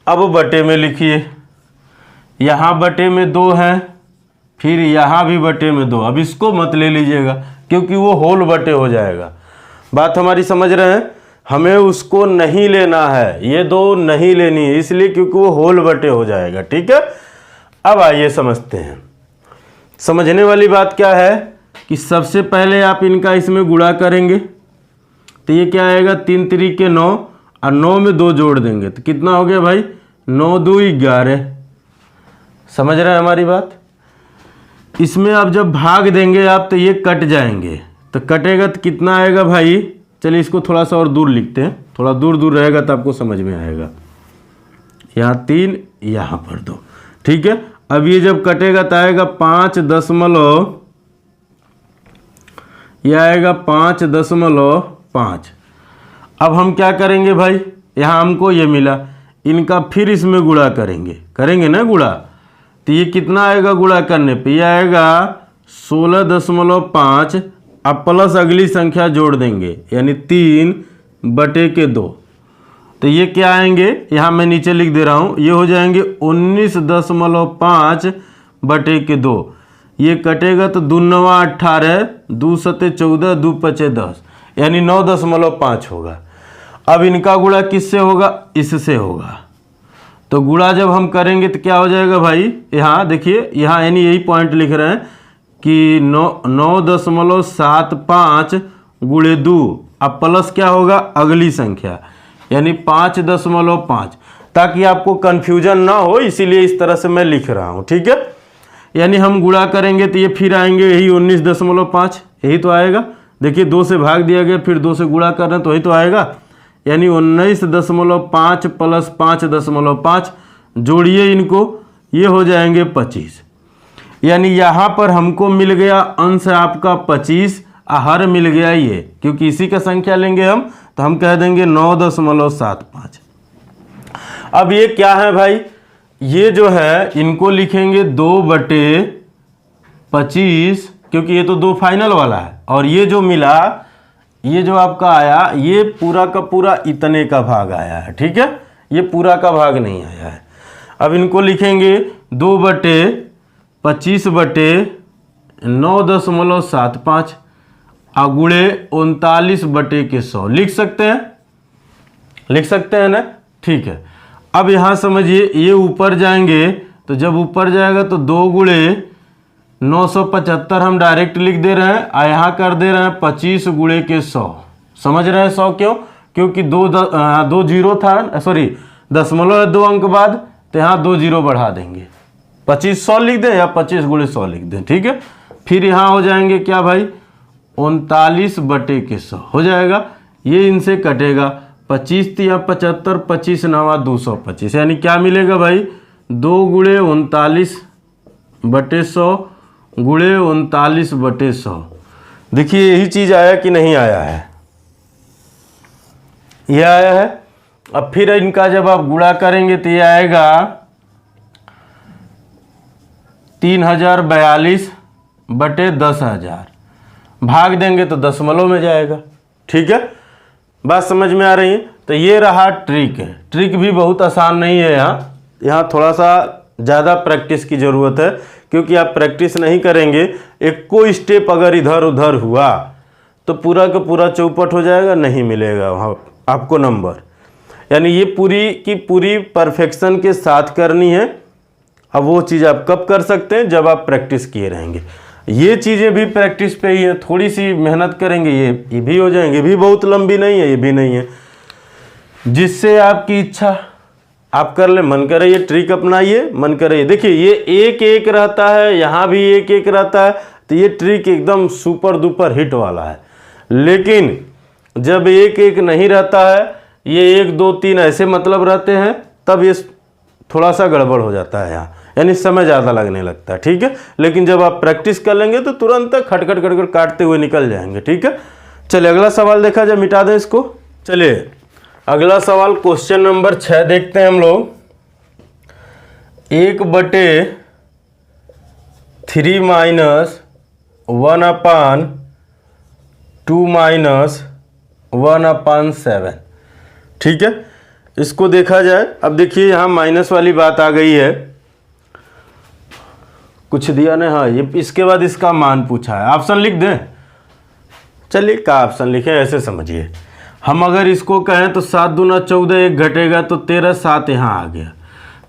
अब बटे में लिखिए, यहाँ बटे में 2 है, फिर यहाँ भी बटे में 2। अब इसको मत ले लीजिएगा क्योंकि वो होल बटे हो जाएगा। बात हमारी समझ रहे हैं, हमें उसको नहीं लेना है, ये 2 नहीं लेनी है, इसलिए क्योंकि वो होल बटे हो जाएगा। ठीक है, अब आइए समझते हैं। समझने वाली बात क्या है कि सबसे पहले आप इनका इसमें गुणा करेंगे तो ये क्या आएगा 3 3 9 और 9 में 2 जोड़ देंगे तो कितना हो गया भाई 9 2 11। समझ रहे हैं हमारी बात। इसमें आप जब भाग देंगे आप तो ये कट जाएंगे तो कटेगा तो कितना आएगा भाई। चलिए इसको थोड़ा सा और दूर लिखते हैं, थोड़ा दूर दूर रहेगा तो आपको समझ में आएगा। यहाँ 3 यहाँ पर 2, ठीक है। अब ये जब कटेगा तो आएगा 5.5, यह आएगा 5.5। अब हम क्या करेंगे भाई, यहाँ हमको ये मिला, इनका फिर इसमें गुणा करेंगे ना गुणा, तो ये कितना आएगा गुणा करने पे, ये आएगा 16.5। अब प्लस अगली संख्या जोड़ देंगे यानी 3/2, तो ये क्या आएंगे, यहाँ मैं नीचे लिख दे रहा हूँ, ये हो जाएंगे 19.5/2। ये कटेगा तो 2 9 18, 2 7 14, 2 5 10 यानी 9.5 होगा। अब इनका गुणा किससे होगा, इससे होगा। तो गुणा जब हम करेंगे तो क्या हो जाएगा भाई, यहाँ देखिए, यहाँ यानी यही पॉइंट लिख रहे हैं कि 9.75 गुणे 2। अब प्लस क्या होगा अगली संख्या यानी 5.5, ताकि आपको कन्फ्यूजन ना हो इसीलिए इस तरह से मैं लिख रहा हूँ, ठीक है। यानी हम गुणा करेंगे तो ये फिर आएंगे यही 19.5, यही तो आएगा। देखिए 2 से भाग दिया गया फिर 2 से गुणा कर रहे हैं तो वही तो आएगा, यानी 19.5 प्लस 5.5 जोड़िए इनको, ये हो जाएंगे 25। यानी यहाँ पर हमको मिल गया अंश आपका 25, हर मिल गया ये, क्योंकि इसी का संख्या लेंगे हम तो हम कह देंगे 9.75। अब ये क्या है भाई, ये जो है इनको लिखेंगे 2/25, क्योंकि ये तो 2 फाइनल वाला है, और ये जो मिला, ये जो आपका आया, ये पूरा का पूरा इतने का भाग आया है, ठीक है, ये पूरा का भाग नहीं आया है। अब इनको लिखेंगे 2/25/9.75 गुणे 39/100 लिख सकते हैं ना, ठीक है। अब यहाँ समझिए ये ऊपर जाएंगे तो जब ऊपर जाएगा तो 2 गुणे 975 हम डायरेक्ट लिख दे रहे हैं, और यहाँ कर दे रहे हैं 25 गुणे के 100। समझ रहे हैं 100 क्यों, क्योंकि 2 जीरो था, सॉरी 2 अंक बाद, तो यहाँ 2 जीरो बढ़ा देंगे, 2500 लिख दें या 25 गुणे 100 लिख दें, ठीक है। फिर यहाँ हो जाएंगे क्या भाई 39/100 हो जाएगा, ये इनसे कटेगा 25 तिया 75, 25 9 225, यानी क्या मिलेगा भाई 2 गुणे 39/100 गुणे 39/100। देखिए यही चीज आया कि नहीं आया है, यह आया है। अब फिर इनका जब आप गुणा करेंगे तो ये आएगा 3042/10,000, भाग देंगे तो दशमलव में जाएगा, ठीक है। बात समझ में आ रही है। तो ये रहा ट्रिक है, ट्रिक भी बहुत आसान नहीं है, यहाँ थोड़ा सा ज़्यादा प्रैक्टिस की ज़रूरत है, क्योंकि आप प्रैक्टिस नहीं करेंगे, एक कोई स्टेप अगर इधर उधर हुआ तो पूरा का पूरा चौपट हो जाएगा, नहीं मिलेगा वहाँ आपको नंबर। यानी ये पूरी की पूरी परफेक्शन के साथ करनी है। अब वो चीज़ आप कब कर सकते हैं, जब आप प्रैक्टिस किए रहेंगे। ये चीज़ें भी प्रैक्टिस पे ही है, थोड़ी सी मेहनत करेंगे ये भी हो जाएंगे, भी बहुत लंबी नहीं है, ये भी नहीं है, जिससे आपकी इच्छा आप कर ले, मन करे ये ट्रिक अपनाइए, मन करे। देखिए ये 1 रहता है, यहाँ भी 1 रहता है, तो ये ट्रिक एकदम सुपर डुपर हिट वाला है। लेकिन जब 1 नहीं रहता है, ये 1 2 3 ऐसे मतलब रहते हैं, तब ये थोड़ा सा गड़बड़ हो जाता है यहाँ, यानी समय ज़्यादा लगने लगता है, ठीक है। लेकिन जब आप प्रैक्टिस कर लेंगे तो तुरंत खटखट खटखट काटते हुए निकल जाएंगे, ठीक है। चलिए अगला सवाल देखा जाए, मिटा दें इसको। चलिए अगला सवाल क्वेश्चन नंबर 6 देखते हैं हम लोग। 1/3 - 1/2 - 1/7, ठीक है। इसको देखा जाए। अब देखिए यहाँ माइनस वाली बात आ गई है, कुछ दिया नहीं, हाँ ये इसके बाद इसका मान पूछा है, ऑप्शन लिख दें। चलिए क्या ऑप्शन लिखें, ऐसे समझिए। हम अगर इसको कहें तो 7 दूना 14, 1 घटेगा तो 13, 7 यहाँ आ गया।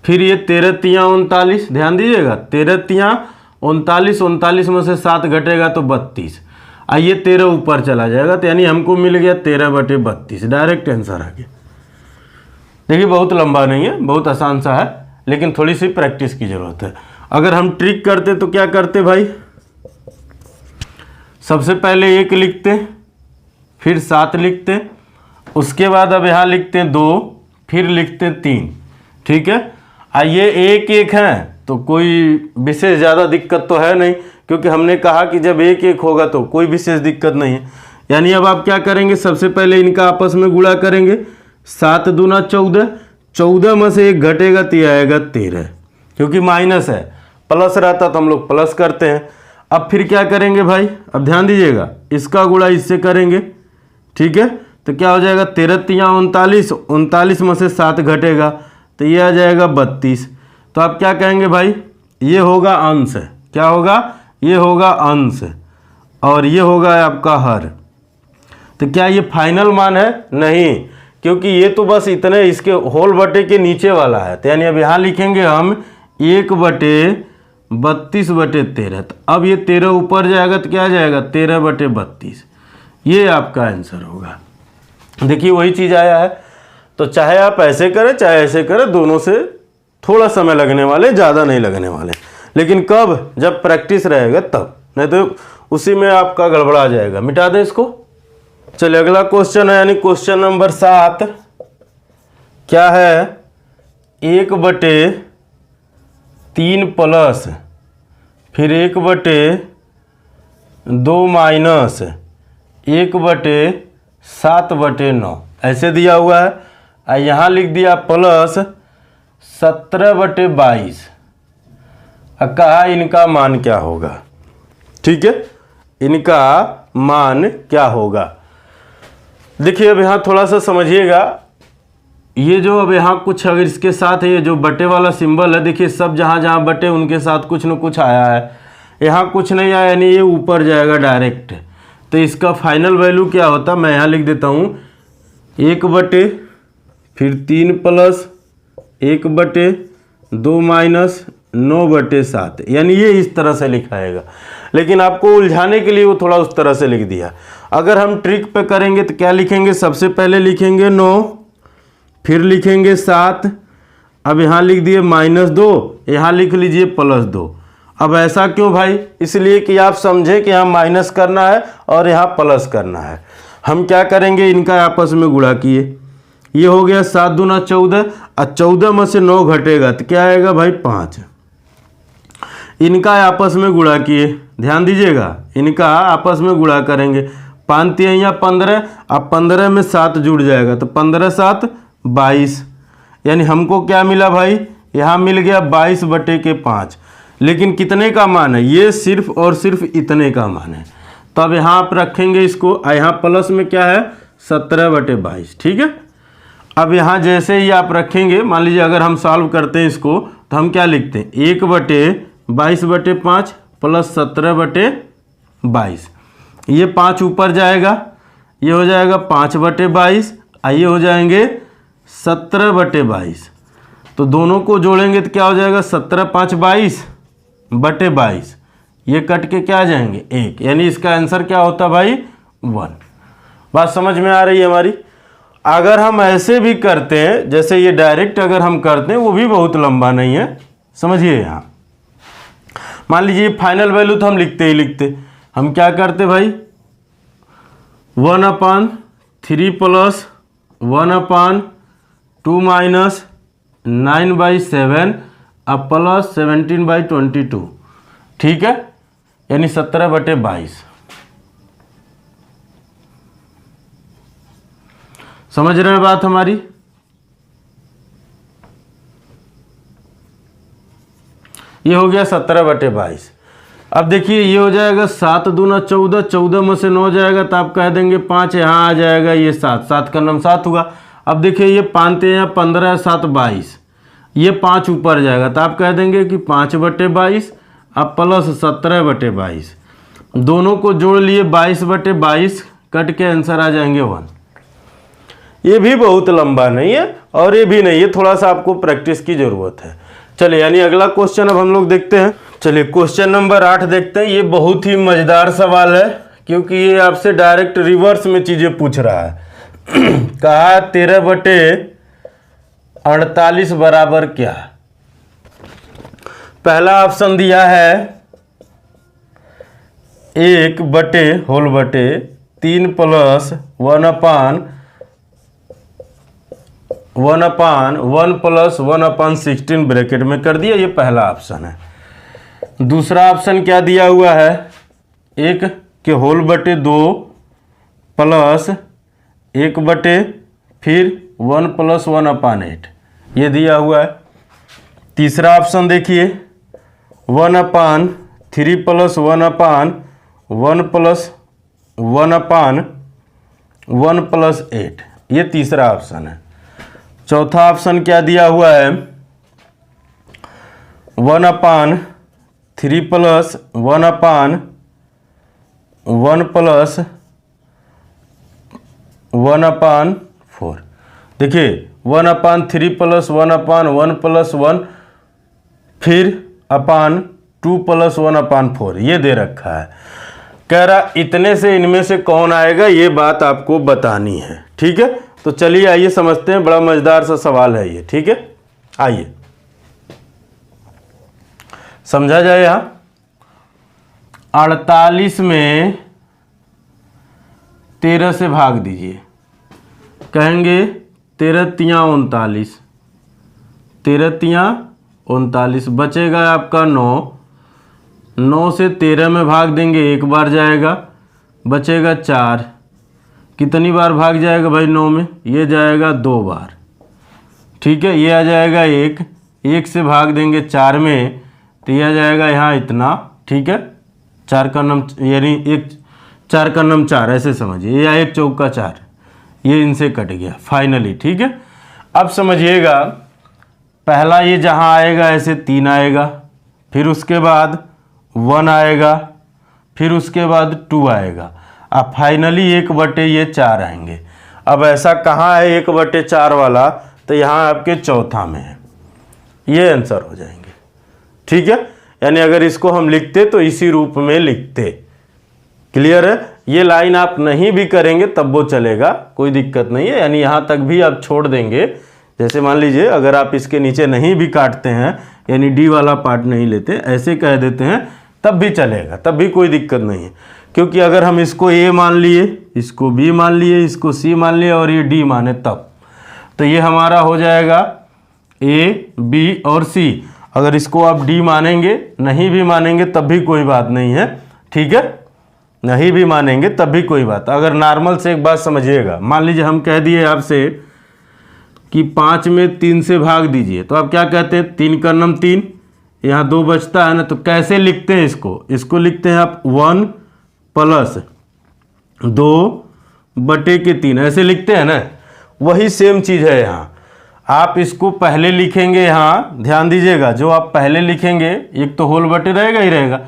फिर ये 13 तियाँ 39, ध्यान दीजिएगा, 13 तियाँ 39, 39 में से 7 घटेगा तो 32, ये 13 ऊपर चला जाएगा, तो यानी हमको मिल गया 13/32, डायरेक्ट आंसर आ गया। देखिए बहुत लंबा नहीं है, बहुत आसान सा है, लेकिन थोड़ी सी प्रैक्टिस की ज़रूरत है। अगर हम ट्रिक करते तो क्या करते भाई, सबसे पहले 1 लिखते, फिर 7 लिखते, उसके बाद अब यहाँ लिखते 2, फिर लिखते 3, ठीक है। ये 1 है तो कोई विशेष ज़्यादा दिक्कत तो है नहीं, क्योंकि हमने कहा कि जब 1 होगा तो कोई विशेष दिक्कत नहीं है। यानी अब आप क्या करेंगे, सबसे पहले इनका आपस में गुणा करेंगे, 7 दूना 14, 14 में से 1 घटेगा तो ये आएगा 13, क्योंकि माइनस है, प्लस रहता तो हम लोग प्लस करते हैं। अब फिर क्या करेंगे भाई, अब ध्यान दीजिएगा, इसका गुणा इससे करेंगे, ठीक है, तो क्या हो जाएगा 13 तिया 39, 39 में से 7 घटेगा तो ये आ जाएगा 32। तो आप क्या कहेंगे भाई, ये होगा अंश, क्या होगा, ये होगा अंश, और ये होगा आपका हर। तो क्या ये फाइनल मान है, नहीं, क्योंकि ये तो बस इतने इसके होल बटे के नीचे वाला है। तो यानी अब यहाँ लिखेंगे हम 1/32/13, तो अब ये 13 ऊपर जाएगा तो क्या आ जाएगा 13/32, ये आपका आंसर होगा। देखिए वही चीज़ आया है। तो चाहे आप ऐसे करें चाहे ऐसे करें, दोनों से थोड़ा समय लगने वाले, ज़्यादा नहीं लगने वाले, लेकिन कब, जब प्रैक्टिस रहेगा तब, नहीं तो उसी में आपका गड़बड़ा जाएगा। मिटा दें इसको। चलिए अगला क्वेश्चन है, यानी क्वेश्चन नंबर 7 क्या है, 1/3 प्लस फिर 1/2 माइनस 1/7/9 ऐसे दिया हुआ है। यहाँ लिख दिया प्लस 17/22, कहा इनका मान क्या होगा, ठीक है, इनका मान क्या होगा। देखिए अब यहाँ थोड़ा सा समझिएगा, ये जो अब यहाँ कुछ अगर इसके साथ है, ये जो बटे वाला सिंबल है, देखिए सब जहाँ जहाँ बटे उनके साथ कुछ न कुछ आया है, यहाँ कुछ नहीं आया, यानी ये ऊपर जाएगा डायरेक्ट। तो इसका फाइनल वैल्यू क्या होता, मैं यहाँ लिख देता हूँ 1/3 प्लस 1/2 माइनस 9/7, यानी ये इस तरह से लिखाएगा। लेकिन आपको उलझाने के लिए वो थोड़ा उस तरह से लिख दिया। अगर हम ट्रिक पे करेंगे तो क्या लिखेंगे, सबसे पहले लिखेंगे 9, फिर लिखेंगे 7, अब यहाँ लिख दिए -2, यहाँ लिख लीजिए +2। अब ऐसा क्यों भाई, इसलिए कि आप समझे कि यहाँ माइनस करना है और यहाँ प्लस करना है। हम क्या करेंगे, इनका आपस में गुणा किए, ये हो गया 7 दूना 14, और 14 में से 9 घटेगा तो क्या आएगा भाई 5। इनका आपस में गुणा किए, ध्यान दीजिएगा, इनका आपस में गुणा करेंगे, 5 तिया 15, अब 15 में 7 जुड़ जाएगा तो 15×7 22, यानी हमको क्या मिला भाई, यहाँ मिल गया 22/5। लेकिन कितने का मान है, ये सिर्फ और सिर्फ इतने का मान है। तो अब यहाँ आप रखेंगे इसको, यहाँ प्लस में क्या है 17/22, ठीक है। अब यहाँ जैसे ही आप रखेंगे, मान लीजिए अगर हम सॉल्व करते हैं इसको, तो हम क्या लिखते हैं 1/22/5 प्लस 17/22, ये 5 ऊपर जाएगा, ये हो जाएगा 5/22, ये हो जाएंगे 17/22। तो दोनों को जोड़ेंगे तो क्या हो जाएगा 17×5 22/22, ये कट के क्या आ जाएंगे 1, यानी इसका आंसर क्या होता भाई 1। बात समझ में आ रही है हमारी। अगर हम ऐसे भी करते हैं, जैसे ये डायरेक्ट अगर हम करते हैं, वो भी बहुत लंबा नहीं है, समझिए। यहाँ मान लीजिए फाइनल वैल्यू तो हम लिखते ही लिखते, हम क्या करते भाई 1/3 प्लस 1/2 माइनस 9/7 अब प्लस 17/22, ठीक है, यानी 17/22। समझ रहे हैं बात हमारी। ये हो गया 17/22। अब देखिए ये हो जाएगा 7 दूना 14, 14 में से 9 जाएगा तो आप कह देंगे 5, यहाँ आ जाएगा ये 7, 7 का नाम 7 हुआ। अब देखिए ये 5 यहाँ 15, 7 22, ये 5 ऊपर जाएगा तो आप कह देंगे कि 5/22 अब प्लस 17/22, दोनों को जोड़ लिए 22/22, कट के आंसर आ जाएंगे 1। ये भी बहुत लंबा नहीं है और ये भी नहीं है, थोड़ा सा आपको प्रैक्टिस की ज़रूरत है। चलिए यानी अगला क्वेश्चन अब हम लोग देखते हैं। चलिए क्वेश्चन नंबर 8 देखते हैं। ये बहुत ही मज़ेदार सवाल है क्योंकि ये आपसे डायरेक्ट रिवर्स में चीज़ें पूछ रहा है। कहा 13/48 बराबर क्या। पहला ऑप्शन दिया है 1/3 प्लस 1/1 प्लस 1/16 ब्रैकेट में कर दिया। ये पहला ऑप्शन है। दूसरा ऑप्शन क्या दिया हुआ है 1/2 प्लस 1/ फिर 1 प्लस 1/8 ये दिया हुआ है। तीसरा ऑप्शन देखिए 1/3 प्लस 1/1 प्लस 1/1 प्लस 8 ये तीसरा ऑप्शन है। चौथा ऑप्शन क्या दिया हुआ है 1/3 प्लस 1/1 प्लस 1/4। देखिए 1/3 प्लस 1/1 प्लस 1 फिर अपान 2 प्लस 1/4 ये दे रखा है। कह रहा इतने से इनमें से कौन आएगा ये बात आपको बतानी है। ठीक है, तो चलिए आइए समझते हैं। बड़ा मजेदार सा सवाल है ये। ठीक है, आइए समझा जाए। यहां 48 में 13 से भाग दीजिए। कहेंगे 13 तियां 39, 13 तियां 39 बचेगा आपका 9। 9 से 13 में भाग देंगे, एक बार जाएगा, बचेगा 4। कितनी बार भाग जाएगा भाई 9 में? ये जाएगा 2 बार। ठीक है, ये आ जाएगा 1। 1 से भाग देंगे 4 में तो ये आ जाएगा यहाँ इतना। ठीक है, 4 का नम यानी 4 का नम 4 ऐसे समझिए, या 1 चौका 4 ये इनसे कट गया फाइनली। ठीक है, अब समझिएगा पहला ये जहाँ आएगा ऐसे 3 आएगा, फिर उसके बाद 1 आएगा, फिर उसके बाद 2 आएगा, अब फाइनली 1/4 आएंगे। अब ऐसा कहाँ है 1/4 वाला? तो यहाँ आपके चौथा में है। ये आंसर हो जाएंगे। ठीक है, यानी अगर इसको हम लिखते तो इसी रूप में लिखते। क्लियर है? ये लाइन आप नहीं भी करेंगे तब वो चलेगा, कोई दिक्कत नहीं है। यानी यहाँ तक भी आप छोड़ देंगे। जैसे मान लीजिए अगर आप इसके नीचे नहीं भी काटते हैं, यानी डी वाला पार्ट नहीं लेते, ऐसे कह देते हैं तब भी चलेगा, तब भी कोई दिक्कत नहीं है। क्योंकि अगर हम इसको ए मान लिए, इसको बी मान लिए, इसको सी मान लिए और ये डी माने तब, तो ये हमारा हो जाएगा ए बी और सी। अगर इसको आप डी मानेंगे, नहीं भी मानेंगे तब भी कोई बात नहीं है। ठीक है, नहीं भी मानेंगे तब भी कोई बात। अगर नॉर्मल से एक बात समझिएगा, मान लीजिए हम कह दिए आपसे कि 5 में 3 से भाग दीजिए, तो आप क्या कहते हैं 3 का नम 3, यहाँ 2 बचता है ना, तो कैसे लिखते हैं इसको? इसको लिखते हैं आप 1 प्लस 2/3 ऐसे लिखते हैं ना। वही सेम चीज़ है यहाँ। आप इसको पहले लिखेंगे, यहाँ ध्यान दीजिएगा, जो आप पहले लिखेंगे एक तो होल बटे रहेगा ही रहेगा,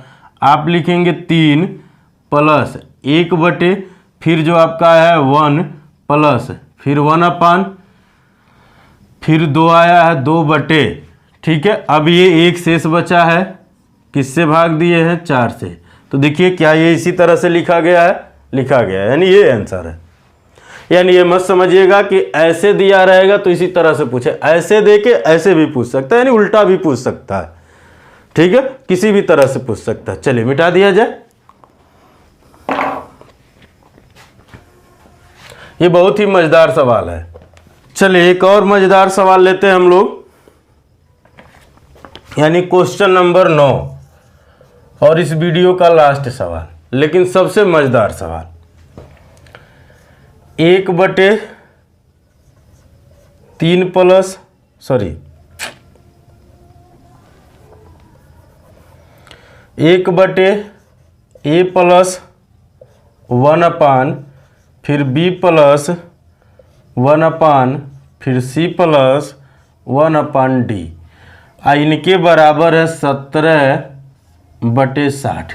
आप लिखेंगे 3 प्लस 1/, फिर जो आपका है 1 प्लस फिर 1/, फिर 2 आया है 2/। ठीक है, अब ये 1 शेष बचा है, किससे भाग दिए हैं? 4 से। तो देखिए क्या ये इसी तरह से लिखा गया है? लिखा गया है, यानी ये आंसर है। यानी ये मत समझिएगा कि ऐसे दिया रहेगा तो इसी तरह से पूछे, ऐसे दे के ऐसे भी पूछ सकता है, यानी उल्टा भी पूछ सकता है। ठीक है, किसी भी तरह से पूछ सकता है। चलिए मिटा दिया जाए। ये बहुत ही मजेदार सवाल है। चलिए एक और मजेदार सवाल लेते हैं हम लोग, यानी क्वेश्चन नंबर 9 और इस वीडियो का लास्ट सवाल, लेकिन सबसे मजेदार सवाल। 1/3 प्लस 1/a प्लस 1/, फिर b प्लस 1/, फिर c प्लस 1/d, इनके बराबर है 17/60।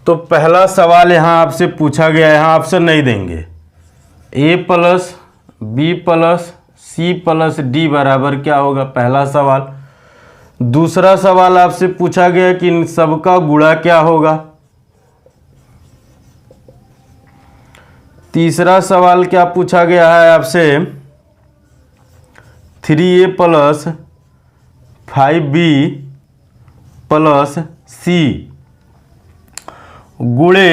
तो पहला सवाल यहाँ आपसे पूछा गया है, यहाँ ऑप्शन नहीं देंगे। a plus b plus c plus d बराबर क्या होगा? पहला सवाल। दूसरा सवाल आपसे पूछा गया कि इन सबका गुणा क्या होगा। तीसरा सवाल क्या पूछा गया है आपसे, 3a plus 5b plus c गुणे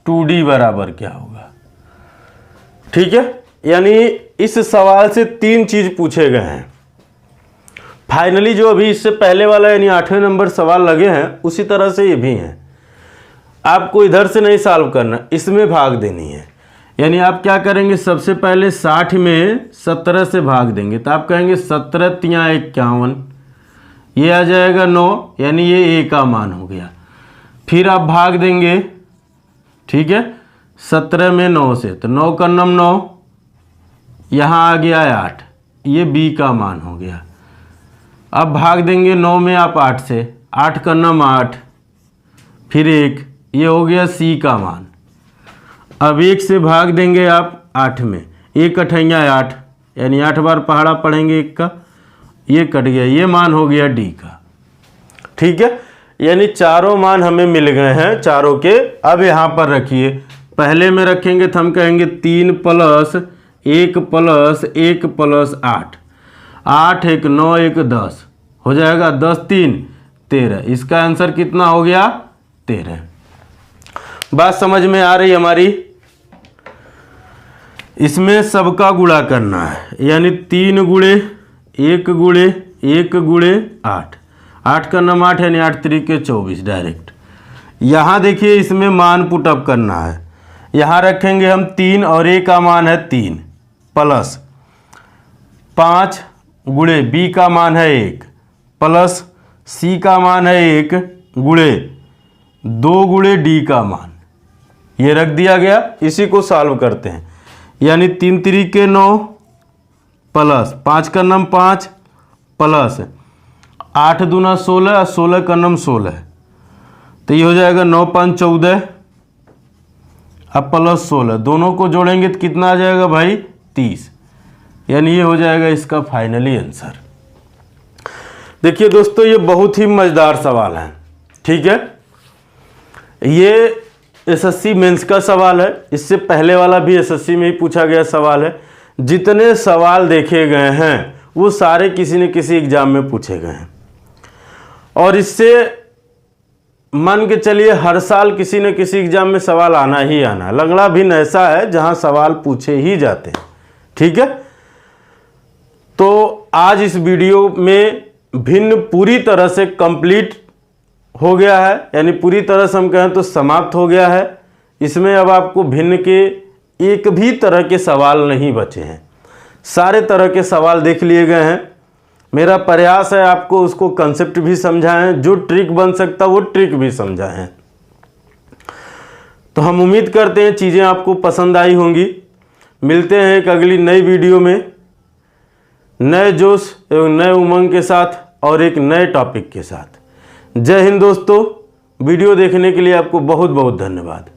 2d बराबर क्या होगा। ठीक है, यानी इस सवाल से 3 चीज पूछे गए हैं। फाइनली जो अभी इससे पहले वाला यानी 8वें नंबर सवाल लगे हैं उसी तरह से ये भी हैं। आपको इधर से नहीं सॉल्व करना, इसमें भाग देनी है। यानी आप क्या करेंगे, सबसे पहले 60 में 17 से भाग देंगे तो आप कहेंगे 17 तिया 51, ये आ जाएगा 9, यानी ये a का मान हो गया। फिर आप भाग देंगे, ठीक है, 17 में 9 से, तो 9 का 9, यहाँ आ गया 8, ये b का मान हो गया। अब भाग देंगे 9 में आप 8 से, 8 का 8, फिर 1, ये हो गया c का मान। अब 1 से भाग देंगे आप 8 में, 1 अठैया 8, यानी 8 बार पहाड़ा पढ़ेंगे 1 का, ये कट गया, ये मान हो गया d का। ठीक है, यानी चारों मान हमें मिल गए हैं चारों के। अब यहाँ पर रखिए, पहले में रखेंगे तो हम कहेंगे 3 प्लस 1 प्लस 1 प्लस 8, 8 1 9 1 10 हो जाएगा, 10 3 13। इसका आंसर कितना हो गया, 13। बात समझ में आ रही हमारी। इसमें सबका गुणा करना है, यानी 3 गुणे 1 गुणे 1 गुणे 8, 8 का 8, यानी 8 3 24 डायरेक्ट। यहाँ देखिए इसमें मान पुटअप करना है, यहाँ रखेंगे हम 3 और a का मान है 3 प्लस 5 गुणे b का मान है 1 प्लस c का मान है 1 गुणे 2 गुणे d का मान, ये रख दिया गया। इसी को सॉल्व करते हैं, यानी 3 3 9 प्लस 5 का 5 प्लस 8 दूना 16 और 16 का 16, तो ये हो जाएगा 9 5 14, अब प्लस 16, दोनों को जोड़ेंगे तो कितना आ जाएगा भाई, 30, यानी ये हो जाएगा इसका फाइनली आंसर। देखिए दोस्तों, ये बहुत ही मज़ेदार सवाल है। ठीक है, ये एसएससी मेंस का सवाल है, इससे पहले वाला भी एसएससी में ही पूछा गया सवाल है। जितने सवाल देखे गए हैं वो सारे किसी न किसी एग्जाम में पूछे गए हैं, और इससे मान के चलिए हर साल किसी न किसी एग्जाम में सवाल आना ही आना। लंगड़ा भिन्न ऐसा है जहां सवाल पूछे ही जाते हैं। ठीक है, तो आज इस वीडियो में भिन्न पूरी तरह से कंप्लीट हो गया है, यानी पूरी तरह से हम कहें तो समाप्त हो गया है। इसमें अब आपको भिन्न के एक भी तरह के सवाल नहीं बचे हैं, सारे तरह के सवाल देख लिए गए हैं। मेरा प्रयास है आपको उसको कंसेप्ट भी समझाएं, जो ट्रिक बन सकता वो ट्रिक भी समझाएं। तो हम उम्मीद करते हैं चीज़ें आपको पसंद आई होंगी। मिलते हैं एक अगली नई वीडियो में नए जोश एवं नए उमंग के साथ और एक नए टॉपिक के साथ। जय हिंद दोस्तों, वीडियो देखने के लिए आपको बहुत बहुत धन्यवाद।